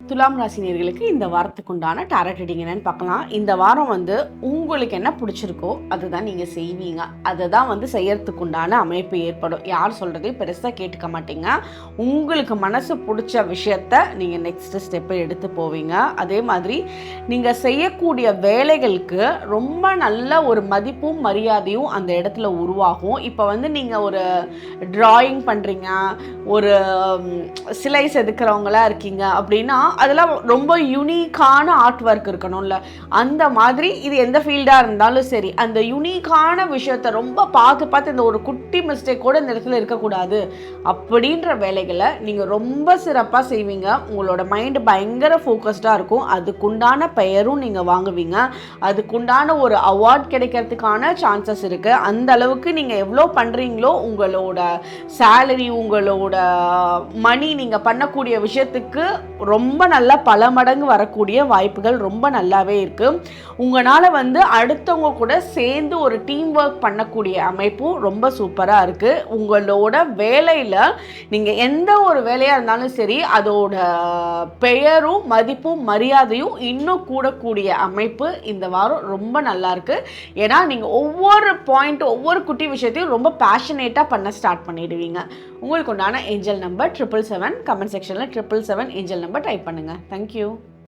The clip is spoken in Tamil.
துலாம் ராசினியர்களுக்கு இந்த வாரத்துக்கு உண்டான டாரட் ரீடிங் என்னன்னு பார்க்கலாம். இந்த வாரம் உங்களுக்கு என்ன பிடிச்சிருக்கோ அதுதான் நீங்கள் செய்வீங்க. அதை தான் செய்யறதுக்கு உண்டான அமைப்பு ஏற்படும். யார் சொல்கிறதையும் பெருசாக கேட்டுக்க மாட்டீங்க. உங்களுக்கு மனசு பிடிச்ச விஷயத்த நீங்கள் நெக்ஸ்ட் ஸ்டெப்பை எடுத்து போவீங்க. அதே மாதிரி நீங்கள் செய்யக்கூடிய வேலைகளுக்கு ரொம்ப நல்ல ஒரு மதிப்பும் மரியாதையும் அந்த இடத்துல உருவாகும். இப்போ நீங்கள் ஒரு டிராயிங் பண்ணுறீங்க, ஒரு சிலை செதுக்கிறவங்களா இருக்கீங்க அப்படின்னா அதெல்லாம் ரொம்ப யூனிக்கான ஆர்ட் ஒர்க் இருக்கணும்ல. அந்த மாதிரி இது எந்த ஃபீல்டாக இருந்தாலும் சரி, அந்த யூனிக்கான விஷயத்தை ரொம்ப பார்த்து இந்த ஒரு குட்டி மிஸ்டேக் கூட இந்த இடத்துல இருக்கக்கூடாது அப்படின்ற வேலைகளை நீங்கள் ரொம்ப சிறப்பாக செய்வீங்க. உங்களோட மைண்டு பயங்கர ஃபோக்கஸ்டாக இருக்கும். அதுக்குண்டான பெயரும் நீங்கள் வாங்குவீங்க. அதுக்குண்டான ஒரு அவார்ட் கிடைக்கிறதுக்கான சான்சஸ் இருக்குது. அந்த அளவுக்கு நீங்கள் எவ்வளோ பண்ணுறீங்களோ உங்களோட சேலரி, உங்களோட மணி, நீங்கள் பண்ணக்கூடிய விஷயத்துக்கு ரொம்ப நல்ல பல மடங்கு வரக்கூடிய வாய்ப்புகள் ரொம்ப நல்லாவே இருக்குது. உங்களால் அடுத்தவங்க கூட சேர்ந்து ஒரு டீம் ஒர்க் பண்ணக்கூடிய அமைப்பும் ரொம்ப சூப்பராக இருக்குது. உங்களோட வேலையில் நீங்கள் எந்த ஒரு வேலையாக இருந்தாலும் சரி, அதோட பெயரும் மதிப்பும் மரியாதையும் இன்னும் கூடக்கூடிய அமைப்பு இந்த வாரம் ரொம்ப நல்லா இருக்குது. ஏன்னா நீங்கள் ஒவ்வொரு பாயிண்ட், ஒவ்வொரு குட்டி விஷயத்தையும் ரொம்ப பேஷனேட்டாக பண்ண ஸ்டார்ட் பண்ணிடுவீங்க. உங்களுக்கு உண்டான ஏஞ்சல் நம்பர் 777. கமெண்ட் செக்ஷனில் 777 ஏஞ்சல் நம்பர் டைப் பண்ணுங்கள். Thank you.